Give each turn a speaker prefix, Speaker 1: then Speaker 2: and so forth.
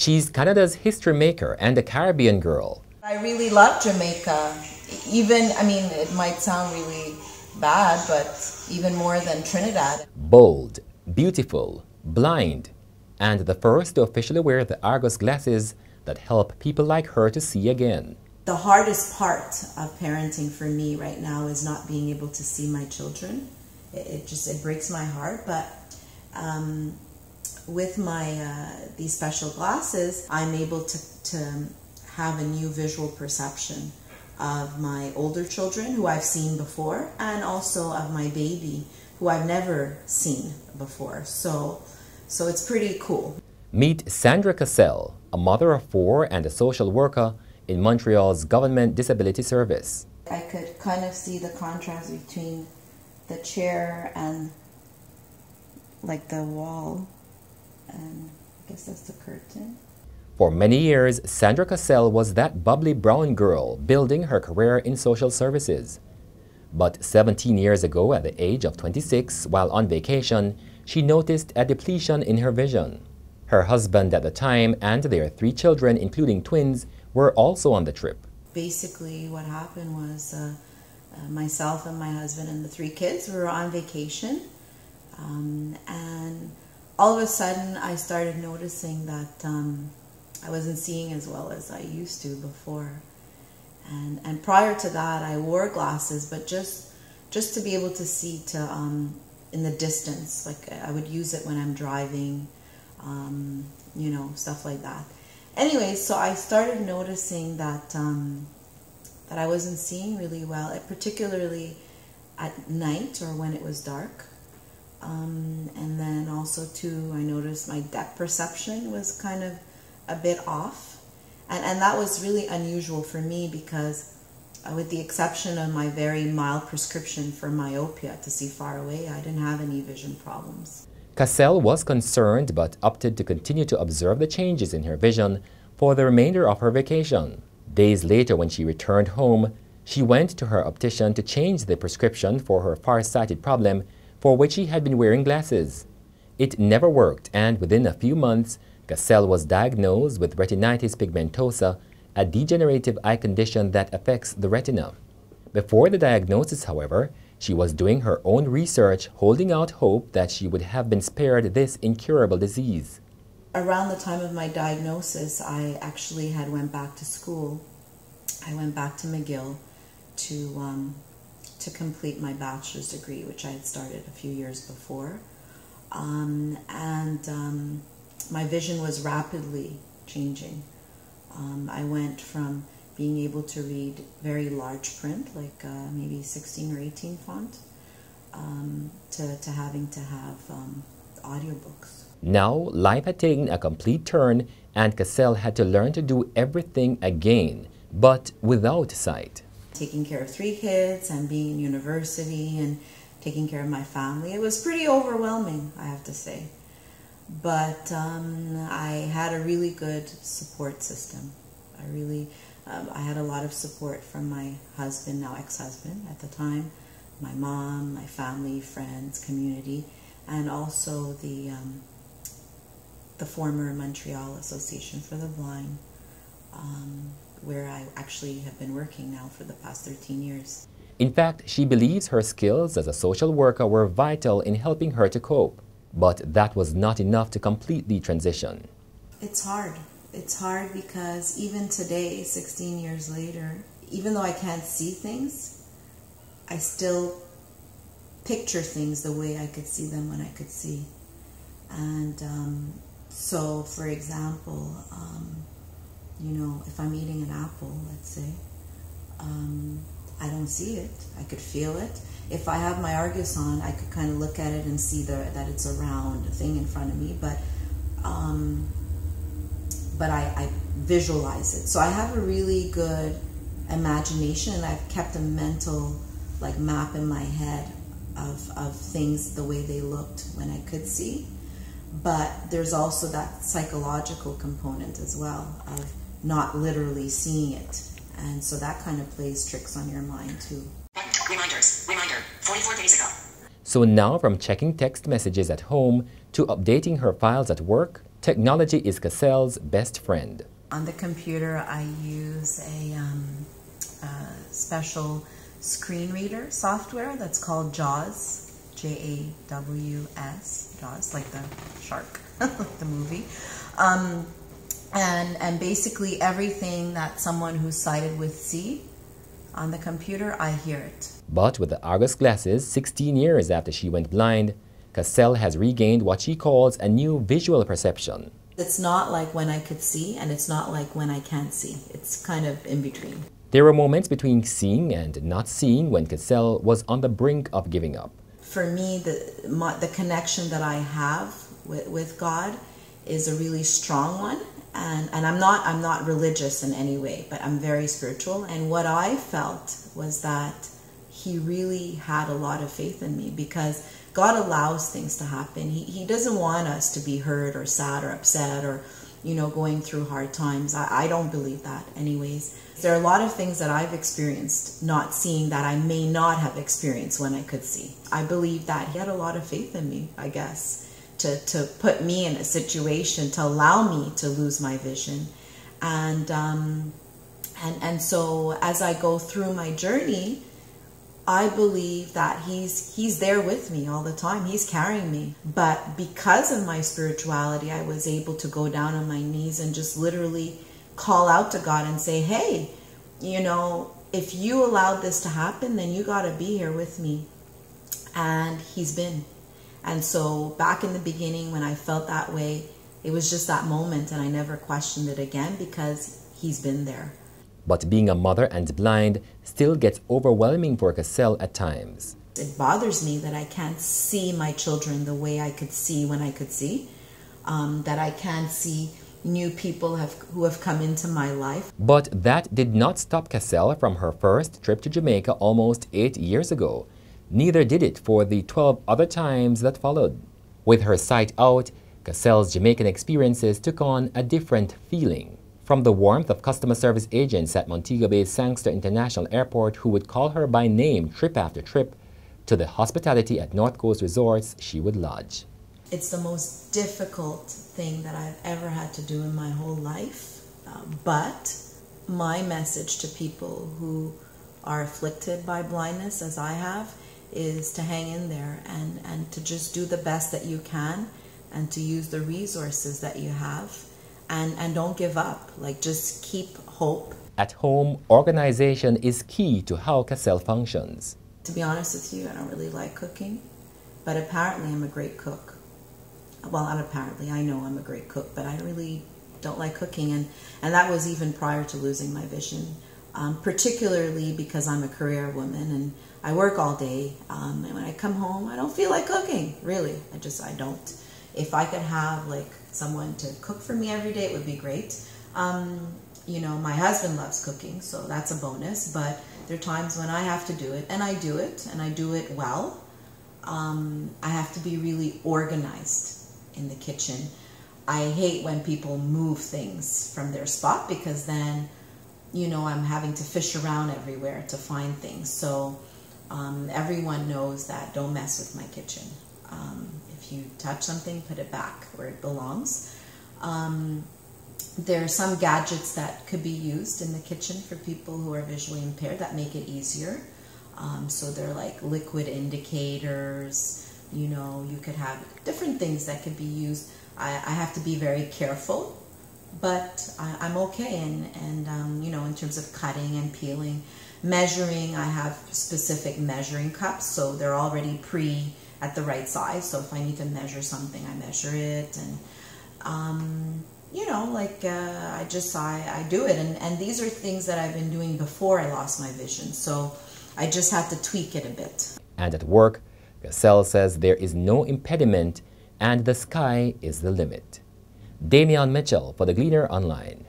Speaker 1: She's Canada's history maker and a Caribbean girl.
Speaker 2: I really love Jamaica. Even, I mean, it might sound really bad, but even more than Trinidad.
Speaker 1: Bold, beautiful, blind, and the first to officially wear the Argus glasses that help people like her to see again.
Speaker 2: The hardest part of parenting for me right now is not being able to see my children. It breaks my heart, but with my these special glasses, I'm able to have a new visual perception of my older children who I've seen before, and also of my baby who I've never seen before. So it's pretty cool.
Speaker 1: Meet Sandra Cassell, a mother of 4 and a social worker in Montreal's Government Disability Service.
Speaker 2: I could kind of see the contrast between the chair and like the wall, and I guess that's the curtain.
Speaker 1: For many years, Sandra Cassell was that bubbly brown girl building her career in social services. But 17 years ago, at the age of 26, while on vacation, she noticed a depletion in her vision. Her husband at the time and their 3 children, including twins, were also on the trip.
Speaker 2: Basically, what happened was myself and my husband and the 3 kids were on vacation, and all of a sudden I started noticing that I wasn't seeing as well as I used to before. And prior to that, I wore glasses, but just to be able to see in the distance. Like I would use it when I'm driving, you know, stuff like that. Anyway, so I started noticing that that I wasn't seeing really well, particularly at night or when it was dark. And then also too, I noticed my depth perception was kind of a bit off. And that was really unusual for me because with the exception of my very mild prescription for myopia to see far away, I didn't have any vision problems.
Speaker 1: Cassell was concerned but opted to continue to observe the changes in her vision for the remainder of her vacation. Days later, when she returned home, she went to her optician to change the prescription for her far-sighted problem for which she had been wearing glasses. It never worked, and within a few months, Cassell was diagnosed with retinitis pigmentosa, a degenerative eye condition that affects the retina. Before the diagnosis, however, she was doing her own research, holding out hope that she would have been spared this incurable disease.
Speaker 2: Around the time of my diagnosis, I actually had went back to school. I went back to McGill to complete my bachelor's degree, which I had started a few years before. My vision was rapidly changing. I went from being able to read very large print, like maybe 16 or 18 font, to having to have audiobooks.
Speaker 1: Now, life had taken a complete turn, and Cassell had to learn to do everything again, but without sight.
Speaker 2: Taking care of 3 kids and being in university and taking care of my family, it was pretty overwhelming, I have to say. But I had a really good support system. I had a lot of support from my husband, now ex-husband at the time, my mom, my family, friends, community, and also the former Montreal Association for the Blind, where I actually have been working now for the past 13 years.
Speaker 1: In fact, she believes her skills as a social worker were vital in helping her to cope. But that was not enough to complete the transition.
Speaker 2: It's hard. It's hard because even today, 16 years later, even though I can't see things, I still picture things the way I could see them when I could see. And so, for example, you know, if I'm eating an apple, let's say, I don't see it. I could feel it. If I have my Argus on, I could kind of look at it and see that it's a round thing in front of me, but I visualize it. So I have a really good imagination, and I've kept a mental like map in my head of things the way they looked when I could see. But there's also that psychological component as well of not literally seeing it. And so that kind of plays tricks on your mind too.
Speaker 3: Reminder, 44 days ago.
Speaker 1: So now, from checking text messages at home to updating her files at work, Technology is Cassell's best friend.
Speaker 2: On the computer, I use a special screen reader software that's called JAWS, J-A-W-S, JAWS, like the shark, the movie. And basically everything that someone who's sighted with see on the computer, I hear it.
Speaker 1: But with the Argus glasses, 16 years after she went blind, Cassell has regained what she calls a new visual perception.
Speaker 2: It's not like when I could see, and it's not like when I can't see. It's kind of in between.
Speaker 1: There were moments between seeing and not seeing when Cassell was on the brink of giving up.
Speaker 2: For me, the connection that I have with God is a really strong one. And I'm not religious in any way, but I'm very spiritual. And what I felt was that he really had a lot of faith in me, because God allows things to happen. He doesn't want us to be hurt or sad or upset or, you know, going through hard times. I don't believe that anyways. There are a lot of things that I've experienced not seeing that I may not have experienced when I could see. I believe that he had a lot of faith in me, I guess, to put me in a situation to allow me to lose my vision. And so as I go through my journey, I believe that he's there with me all the time. He's carrying me. But because of my spirituality, I was able to go down on my knees and just literally call out to God and say, hey, you know, if you allowed this to happen, then you got to be here with me. And he's been. And so back in the beginning when I felt that way, it was just that moment, and I never questioned it again because he's been there.
Speaker 1: But being a mother and blind still gets overwhelming for Cassell at times.
Speaker 2: It bothers me that I can't see my children the way I could see when I could see, that I can't see new people who have come into my life.
Speaker 1: But that did not stop Cassell from her first trip to Jamaica almost 8 years ago. Neither did it for the 12 other times that followed. With her sight out, Cassell's Jamaican experiences took on a different feeling. From the warmth of customer service agents at Montego Bay's Sangster International Airport who would call her by name trip after trip, to the hospitality at North Coast resorts she would lodge.
Speaker 2: It's the most difficult thing that I've ever had to do in my whole life. But my message to people who are afflicted by blindness, as I have, is to hang in there and to just do the best that you can and to use the resources that you have. And don't give up, like just keep hope.
Speaker 1: At home, organization is key to how Cassell functions.
Speaker 2: To be honest with you, I don't really like cooking, but apparently I'm a great cook. Well, not apparently, I know I'm a great cook, but I really don't like cooking. And that was even prior to losing my vision, particularly because I'm a career woman and I work all day. And when I come home, I don't feel like cooking, really. I don't. If I could have like someone to cook for me every day, it would be great. You know, my husband loves cooking, so that's a bonus, but there are times when I have to do it, and I do it, and I do it well. I have to be really organized in the kitchen. I hate when people move things from their spot, because then, you know, I'm having to fish around everywhere to find things. So everyone knows that don't mess with my kitchen. If you touch something, put it back where it belongs. There are some gadgets that could be used in the kitchen for people who are visually impaired that make it easier. So they're like liquid indicators, you know, you could have different things that could be used. I have to be very careful, but I'm okay. And you know, in terms of cutting and peeling, measuring, I have specific measuring cups, so they're already at the right size. So if I need to measure something, I measure it. And you know, like I do it. And these are things that I've been doing before I lost my vision. So I just had to tweak it a bit.
Speaker 1: And at work, Cassell says there is no impediment and the sky is the limit. Damian Mitchell for The Gleaner Online.